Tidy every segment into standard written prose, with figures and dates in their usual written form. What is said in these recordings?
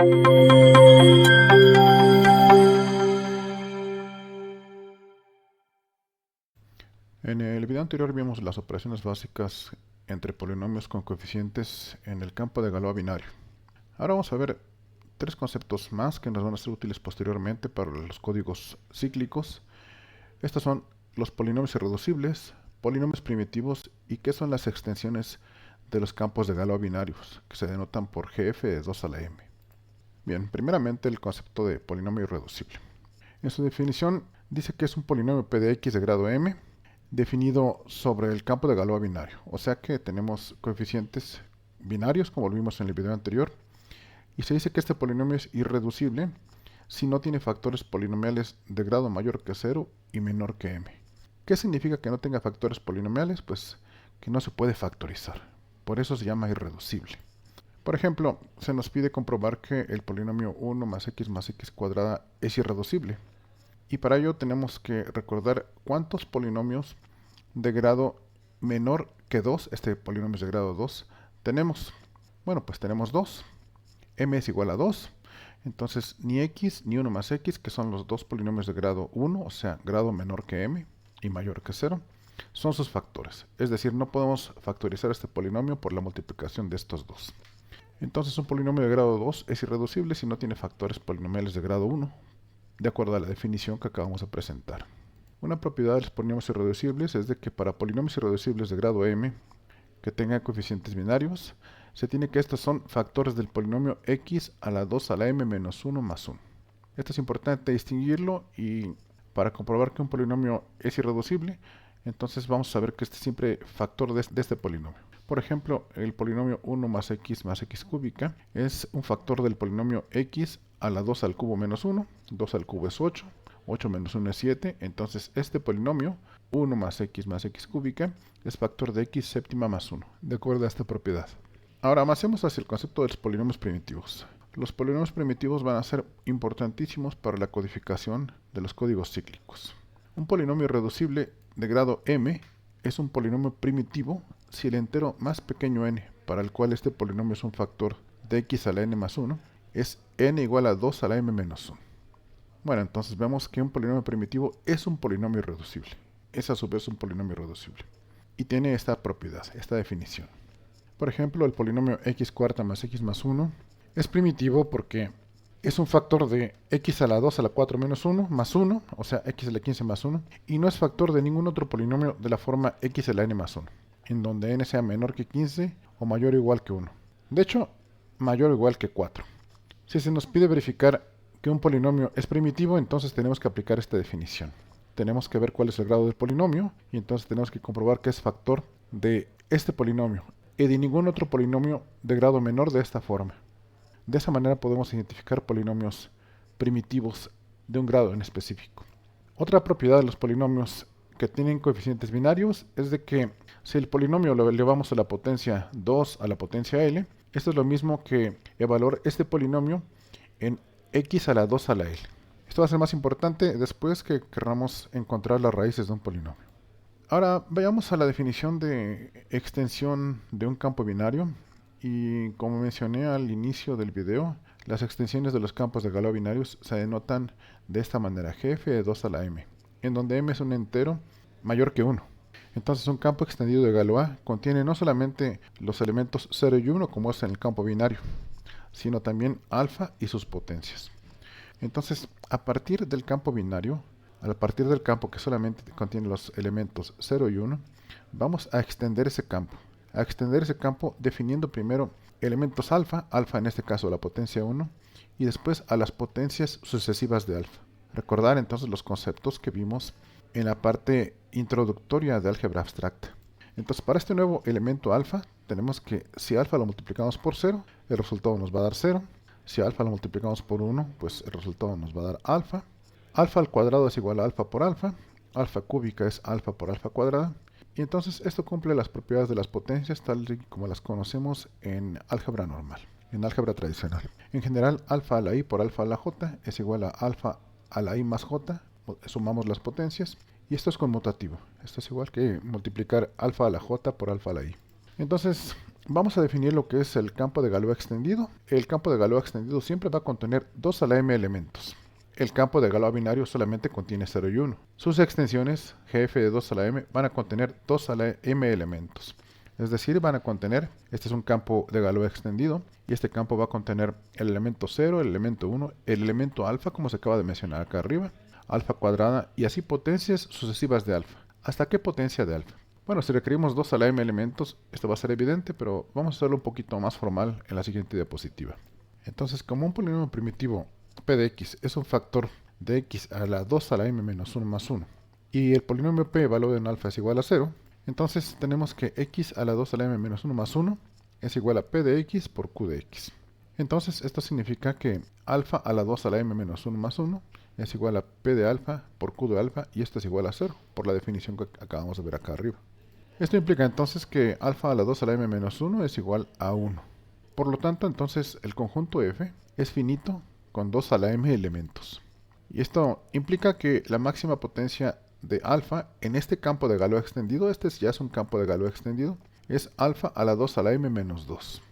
En el video anterior vimos las operaciones básicas entre polinomios con coeficientes en el campo de Galois binario. Ahora vamos a ver tres conceptos más que nos van a ser útiles posteriormente para los códigos cíclicos. Estos son los polinomios irreducibles, polinomios primitivos y qué son las extensiones de los campos de Galois binarios, que se denotan por GF de 2 a la m. Bien, primeramente el concepto de polinomio irreducible. En su definición dice que es un polinomio p de x de grado m, definido sobre el campo de Galois binario. O sea que tenemos coeficientes binarios, como lo vimos en el video anterior, y se dice que este polinomio es irreducible si no tiene factores polinomiales de grado mayor que 0 y menor que m. ¿Qué significa que no tenga factores polinomiales? Pues que no se puede factorizar. Por eso se llama irreducible. Por ejemplo, se nos pide comprobar que el polinomio 1 más x cuadrada es irreducible. Y para ello tenemos que recordar cuántos polinomios de grado menor que 2, este polinomio es de grado 2, tenemos. Bueno, pues tenemos 2. M es igual a 2. Entonces, ni x ni 1 más x, que son los dos polinomios de grado 1, o sea, grado menor que m y mayor que 0, son sus factores. Es decir, no podemos factorizar este polinomio por la multiplicación de estos dos. Entonces, un polinomio de grado 2 es irreducible si no tiene factores polinomiales de grado 1, de acuerdo a la definición que acabamos de presentar. Una propiedad de los polinomios irreducibles es de que para polinomios irreducibles de grado m que tengan coeficientes binarios, se tiene que estos son factores del polinomio x a la 2 a la m menos 1 más 1. Esto es importante distinguirlo, y para comprobar que un polinomio es irreducible, entonces vamos a ver que este es siempre factor de este polinomio. Por ejemplo, el polinomio 1 más x cúbica es un factor del polinomio x a la 2 al cubo menos 1. 2 al cubo es 8. 8 menos 1 es 7. Entonces este polinomio 1 más x cúbica es factor de x séptima más 1, de acuerdo a esta propiedad. Ahora avancemos hacia el concepto de los polinomios primitivos. Los polinomios primitivos van a ser importantísimos para la codificación de los códigos cíclicos. Un polinomio irreducible de grado m es un polinomio primitivo si el entero más pequeño n, para el cual este polinomio es un factor de x a la n más 1, es n igual a 2 a la m menos 1. Bueno, entonces vemos que un polinomio primitivo es un polinomio irreducible. Es a su vez un polinomio irreducible. Y tiene esta propiedad, esta definición. Por ejemplo, el polinomio x cuarta más x más 1 es primitivo porque es un factor de x a la 2 a la 4 menos 1 más 1, o sea, x a la 15 más 1, y no es factor de ningún otro polinomio de la forma x a la n más 1, en donde n sea menor que 15 o mayor o igual que 1. De hecho, mayor o igual que 4. Si se nos pide verificar que un polinomio es primitivo, entonces tenemos que aplicar esta definición. Tenemos que ver cuál es el grado del polinomio, y entonces tenemos que comprobar que es factor de este polinomio y de ningún otro polinomio de grado menor de esta forma. De esa manera podemos identificar polinomios primitivos de un grado en específico. Otra propiedad de los polinomios que tienen coeficientes binarios es de que si el polinomio lo elevamos a la potencia 2 a la potencia l, esto es lo mismo que evaluar este polinomio en x a la 2 a la l. Esto va a ser más importante después que queramos encontrar las raíces de un polinomio. Ahora vayamos a la definición de extensión de un campo binario. Y como mencioné al inicio del video, las extensiones de los campos de Galois binarios se denotan de esta manera: GF de 2 a la m, en donde m es un entero mayor que 1. Entonces un campo extendido de Galois contiene no solamente los elementos 0 y 1 como es en el campo binario, sino también alfa y sus potencias. Entonces, a partir del campo binario, a partir del campo que solamente contiene los elementos 0 y 1, vamos a extender ese campo. Definiendo primero elementos alfa, alfa en este caso la potencia 1, y después a las potencias sucesivas de alfa. Recordar entonces los conceptos que vimos en la parte introductoria de álgebra abstracta. Entonces, para este nuevo elemento alfa, tenemos que si alfa lo multiplicamos por 0, el resultado nos va a dar 0. Si alfa lo multiplicamos por 1, pues el resultado nos va a dar alfa. Alfa al cuadrado es igual a alfa por alfa. Alfa cúbica es alfa por alfa cuadrada. Y entonces esto cumple las propiedades de las potencias tal y como las conocemos en álgebra normal, en álgebra tradicional. En general, alfa a la i por alfa a la j es igual a alfa a la i más j. Sumamos las potencias y esto es conmutativo. Esto es igual que multiplicar alfa a la j por alfa a la i. Entonces, Vamos a definir lo que es el campo de Galois extendido. El campo de Galois extendido siempre va a contener 2 a la m elementos. El campo de Galois binario solamente contiene 0 y 1. Sus extensiones, gf de 2 a la m, van a contener 2 a la m elementos. Es decir, van a contener, este es un campo de Galois extendido, y este campo va a contener el elemento 0, el elemento 1, el elemento alfa, como se acaba de mencionar acá arriba, alfa cuadrada, y así potencias sucesivas de alfa. ¿Hasta qué potencia de alfa? Bueno, si requerimos 2 a la m elementos, esto va a ser evidente, pero vamos a hacerlo un poquito más formal en la siguiente diapositiva. Entonces, como un polinomio primitivo p de x es un factor de x a la 2 a la m menos 1 más 1, y el polinomio p valor en alfa es igual a 0, entonces tenemos que x a la 2 a la m menos 1 más 1 es igual a p de x por q de x. Entonces, esto significa que alfa a la 2 a la m menos 1 más 1 es igual a p de alfa por q de alfa, y esto es igual a 0, por la definición que acabamos de ver acá arriba. Esto implica entonces que alfa a la 2 a la m menos 1 es igual a 1. Por lo tanto, entonces el conjunto F es finito con 2 a la m elementos. Y esto implica que la máxima potencia de alfa en este campo de Galois extendido, este ya es un campo de Galois extendido, es alfa a la 2 a la m menos 2.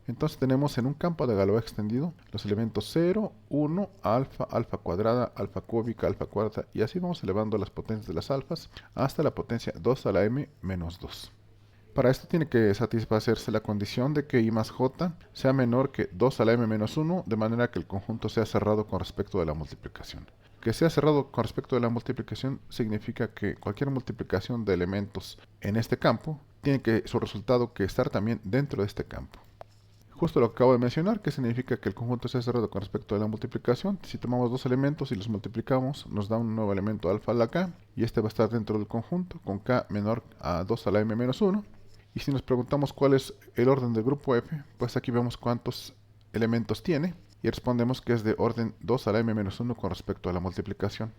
Entonces tenemos en un campo de Galois extendido los elementos 0, 1, alfa, alfa cuadrada, alfa cúbica, alfa cuarta, y así vamos elevando las potencias de las alfas hasta la potencia 2 a la m menos 2. Para esto tiene que satisfacerse la condición de que I más J sea menor que 2 a la m menos 1, de manera que el conjunto sea cerrado con respecto de la multiplicación. Que sea cerrado con respecto de la multiplicación significa que cualquier multiplicación de elementos en este campo tiene que su resultado que estar también dentro de este campo. Justo lo que acabo de mencionar, que significa que el conjunto sea cerrado con respecto a la multiplicación. Si tomamos dos elementos y los multiplicamos, nos da un nuevo elemento alfa a la k, y este va a estar dentro del conjunto, con k menor a 2 a la m menos 1. Y si nos preguntamos cuál es el orden del grupo F, pues aquí vemos cuántos elementos tiene, y respondemos que es de orden 2 a la m menos 1 con respecto a la multiplicación.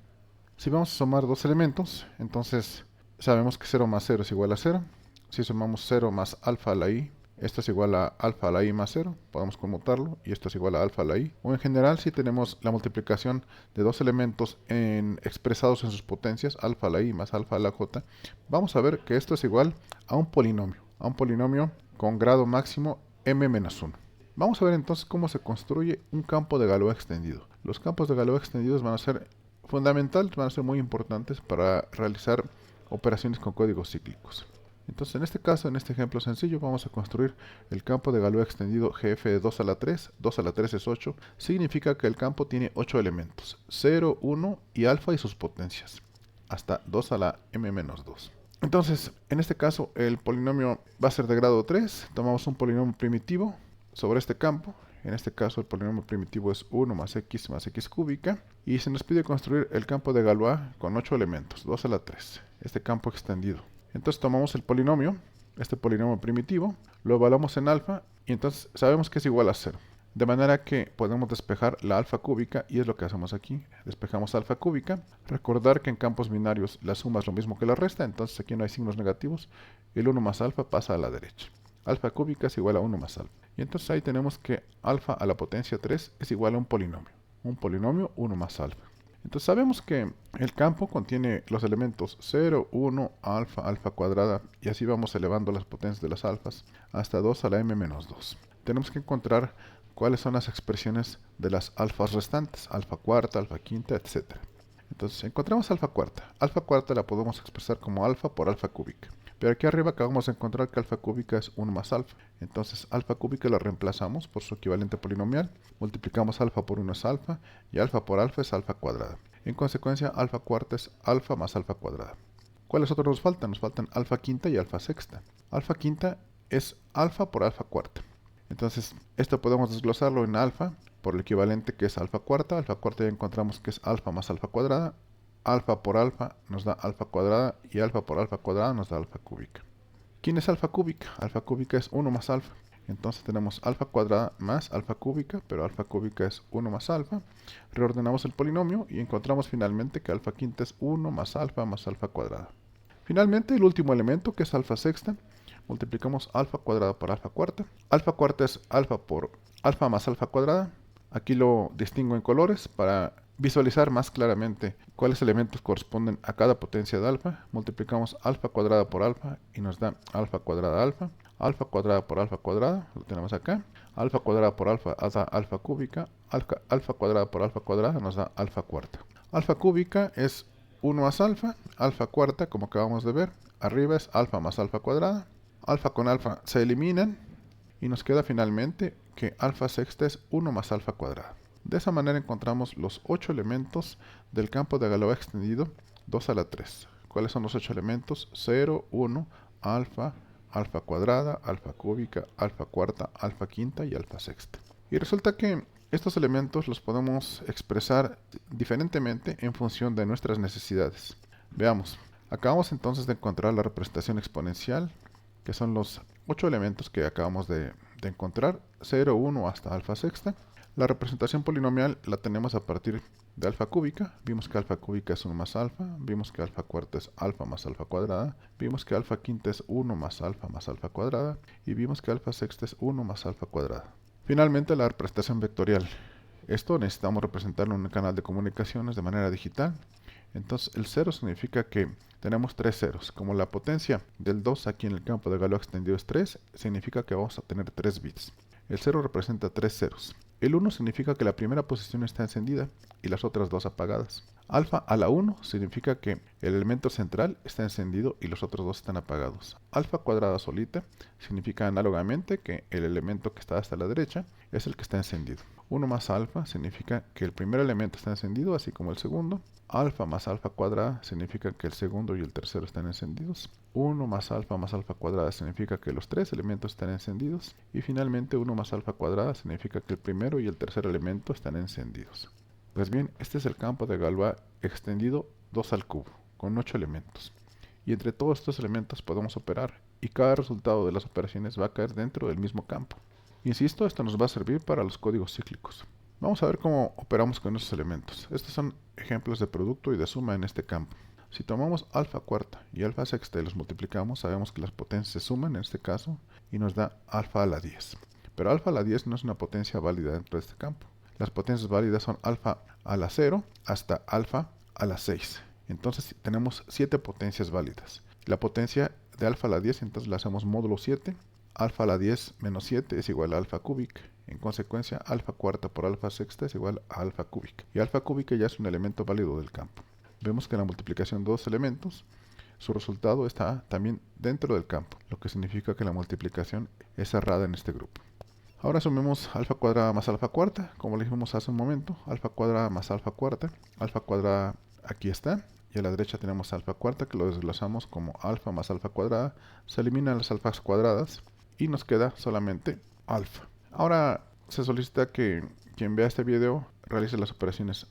Si vamos a sumar dos elementos, entonces sabemos que 0 más 0 es igual a 0. Si sumamos 0 más alfa a la i, esto es igual a alfa a la i más 0, podemos conmutarlo, y esto es igual a alfa a la i. O en general, si tenemos la multiplicación de dos elementos expresados en sus potencias, alfa a la i más alfa a la j, vamos a ver que esto es igual a un polinomio con grado máximo m menos 1. Vamos a ver entonces cómo se construye un campo de Galois extendido. Los campos de Galois extendidos van a ser fundamentales, van a ser muy importantes para realizar operaciones con códigos cíclicos. Entonces, en este caso, en este ejemplo sencillo, vamos a construir el campo de Galois extendido GF de 2 a la 3. 2 a la 3 es 8. Significa que el campo tiene 8 elementos. 0, 1 y alfa y sus potencias. Hasta 2 a la m menos 2. Entonces, en este caso, el polinomio va a ser de grado 3. Tomamos un polinomio primitivo sobre este campo. En este caso, el polinomio primitivo es 1 más x cúbica. Y se nos pide construir el campo de Galois con 8 elementos. 2 a la 3. Este campo extendido. Entonces tomamos el polinomio, este polinomio primitivo, lo evaluamos en alfa y entonces sabemos que es igual a 0. De manera que podemos despejar la alfa cúbica y es lo que hacemos aquí. Despejamos alfa cúbica. Recordar que en campos binarios la suma es lo mismo que la resta, entonces aquí no hay signos negativos. El 1 más alfa pasa a la derecha. Alfa cúbica es igual a 1 más alfa. Y entonces ahí tenemos que alfa a la potencia 3 es igual a un polinomio. Un polinomio 1 más alfa. Entonces sabemos que el campo contiene los elementos 0, 1, alfa, alfa cuadrada, y así vamos elevando las potencias de las alfas hasta 2 a la m menos 2. Tenemos que encontrar cuáles son las expresiones de las alfas restantes, alfa cuarta, alfa quinta, etc. Entonces encontramos alfa cuarta. Alfa cuarta la podemos expresar como alfa por alfa cúbica. Pero aquí arriba acabamos de encontrar que alfa cúbica es 1 más alfa. Entonces alfa cúbica la reemplazamos por su equivalente polinomial. Multiplicamos alfa por 1 es alfa y alfa por alfa es alfa cuadrada. En consecuencia, alfa cuarta es alfa más alfa cuadrada. ¿Cuáles otros nos faltan? Nos faltan alfa quinta y alfa sexta. Alfa quinta es alfa por alfa cuarta. Entonces, esto podemos desglosarlo en alfa por el equivalente que es alfa cuarta. Alfa cuarta ya encontramos que es alfa más alfa cuadrada. Alfa por alfa nos da alfa cuadrada y alfa por alfa cuadrada nos da alfa cúbica. ¿Quién es alfa cúbica? Alfa cúbica es 1 más alfa. Entonces tenemos alfa cuadrada más alfa cúbica, pero alfa cúbica es 1 más alfa. Reordenamos el polinomio y encontramos finalmente que alfa quinta es 1 más alfa cuadrada. Finalmente, el último elemento, que es alfa sexta, multiplicamos alfa cuadrada por alfa cuarta. Alfa cuarta es alfa por alfa más alfa cuadrada. Aquí lo distingo en colores para visualizar más claramente cuáles elementos corresponden a cada potencia de alfa. Multiplicamos alfa cuadrada por alfa y nos da alfa cuadrada alfa. alfa cuadrada por alfa cuadrada, lo tenemos acá, alfa cuadrada por alfa da alfa cúbica, alfa cuadrada por alfa cuadrada nos da alfa cuarta. Alfa cúbica es 1 más alfa cuarta como acabamos de ver, arriba es alfa más alfa cuadrada, alfa con alfa se eliminan y nos queda finalmente que alfa sexta es 1 más alfa cuadrada. De esa manera encontramos los 8 elementos del campo de Galois extendido 2 a la 3. ¿Cuáles son los 8 elementos? 0, 1, alfa, alfa cuadrada, alfa cúbica, alfa cuarta, alfa quinta y alfa sexta. Y resulta que estos elementos los podemos expresar diferentemente en función de nuestras necesidades. Veamos, acabamos entonces de encontrar la representación exponencial, que son los 8 elementos que acabamos de encontrar, 0, 1 hasta alfa sexta. La representación polinomial la tenemos a partir de alfa cúbica. Vimos que alfa cúbica es 1 más alfa. Vimos que alfa cuarta es alfa más alfa cuadrada. Vimos que alfa quinta es 1 más alfa cuadrada. Y vimos que alfa sexta es 1 más alfa cuadrada. Finalmente, la representación vectorial. Esto necesitamos representarlo en un canal de comunicaciones de manera digital. Entonces, el 0 significa que tenemos 3 ceros. Como la potencia del 2 aquí en el campo de Galois extendido es 3, significa que vamos a tener 3 bits. El 0 representa 3 ceros. El 1 significa que la primera posición está encendida y las otras dos apagadas. Alfa a la 1 significa que el elemento central está encendido y los otros dos están apagados. Alfa cuadrada solita significa análogamente que el elemento que está hasta la derecha es el que está encendido. 1 más alfa significa que el primer elemento está encendido, así como el segundo. Alfa más alfa cuadrada significa que el segundo y el tercero están encendidos. 1 más alfa cuadrada significa que los tres elementos están encendidos. Y finalmente 1 más alfa cuadrada significa que el primero y el tercer elemento están encendidos. Pues bien, este es el campo de Galois extendido 2 al cubo, con 8 elementos. Y entre todos estos elementos podemos operar, y cada resultado de las operaciones va a caer dentro del mismo campo. Insisto, esto nos va a servir para los códigos cíclicos. Vamos a ver cómo operamos con esos elementos. Estos son ejemplos de producto y de suma en este campo. Si tomamos alfa cuarta y alfa sexta y los multiplicamos, sabemos que las potencias se suman en este caso y nos da alfa a la 10. Pero alfa a la 10 no es una potencia válida dentro de este campo. Las potencias válidas son alfa a la 0 hasta alfa a la 6. Entonces tenemos 7 potencias válidas. La potencia de alfa a la 10 entonces la hacemos módulo 7. Alfa a la 10 menos 7 es igual a alfa cúbica. En consecuencia, alfa cuarta por alfa sexta es igual a alfa cúbica. Y alfa cúbica ya es un elemento válido del campo. Vemos que en la multiplicación de dos elementos, su resultado está también dentro del campo, lo que significa que la multiplicación es cerrada en este grupo. Ahora sumemos alfa cuadrada más alfa cuarta, como le dijimos hace un momento, alfa cuadrada más alfa cuadrada aquí está, y a la derecha tenemos alfa cuarta que lo desglosamos como alfa más alfa cuadrada, se eliminan las alfas cuadradas y nos queda solamente alfa. Ahora se solicita que quien vea este video realice las operaciones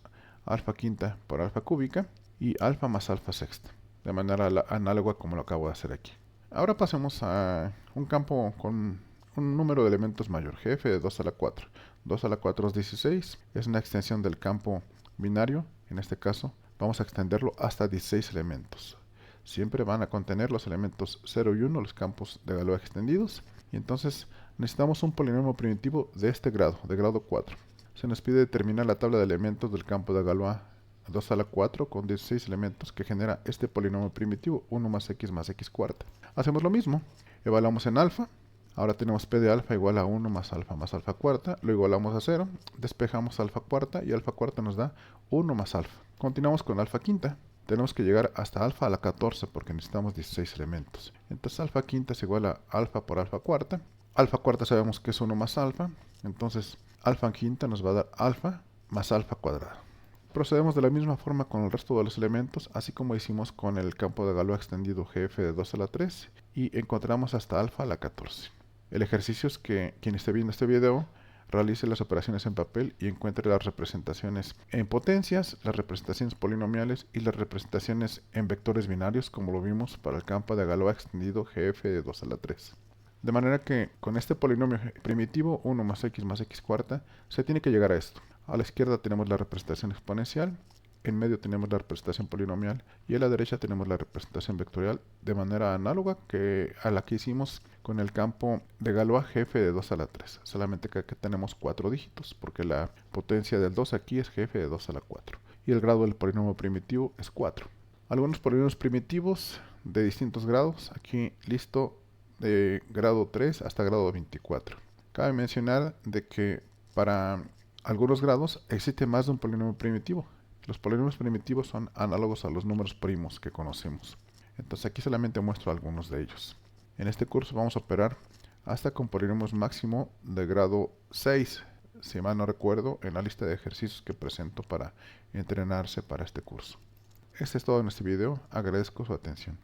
alfa quinta por alfa cúbica y alfa más alfa sexta, de manera análoga como lo acabo de hacer aquí. Ahora pasemos a un campo con un número de elementos mayor, GF de 2 a la 4. 2 a la 4 es 16, es una extensión del campo binario, en este caso vamos a extenderlo hasta 16 elementos. Siempre van a contener los elementos 0 y 1, los campos de Galois extendidos, y entonces necesitamos un polinomio primitivo de este grado, de grado 4. Se nos pide determinar la tabla de elementos del campo de Galois 2 a la 4 con 16 elementos que genera este polinomio primitivo 1 más x cuarta. Hacemos lo mismo, evaluamos en alfa. Ahora tenemos p de alfa igual a 1 más alfa cuarta, lo igualamos a 0, despejamos alfa cuarta y alfa cuarta nos da 1 más alfa. Continuamos con alfa quinta, tenemos que llegar hasta alfa a la 14 porque necesitamos 16 elementos. Entonces alfa quinta es igual a alfa por alfa cuarta sabemos que es 1 más alfa, entonces alfa quinta nos va a dar alfa más alfa cuadrada. Procedemos de la misma forma con el resto de los elementos, así como hicimos con el campo de Galois extendido GF de 2 a la 3 y encontramos hasta alfa a la 14. El ejercicio es que quien esté viendo este video realice las operaciones en papel y encuentre las representaciones en potencias, las representaciones polinomiales y las representaciones en vectores binarios como lo vimos para el campo de Galois extendido GF de 2 a la 3. De manera que con este polinomio primitivo 1 más x cuarta se tiene que llegar a esto. A la izquierda tenemos la representación exponencial, en medio tenemos la representación polinomial y a la derecha tenemos la representación vectorial de manera análoga a la que hicimos con el campo de Galois GF de 2 a la 3. Solamente que aquí tenemos 4 dígitos porque la potencia del 2 aquí es GF de 2 a la 4 y el grado del polinomio primitivo es 4. Algunos polinomios primitivos de distintos grados, aquí listo de grado 3 hasta grado 24. Cabe mencionar de que para algunos grados existe más de un polinomio primitivo. Los polinomios primitivos son análogos a los números primos que conocemos. Entonces aquí solamente muestro algunos de ellos. En este curso vamos a operar hasta con polinomios máximo de grado 6, si mal no recuerdo, en la lista de ejercicios que presento para entrenarse para este curso. Este es todo en este video. Agradezco su atención.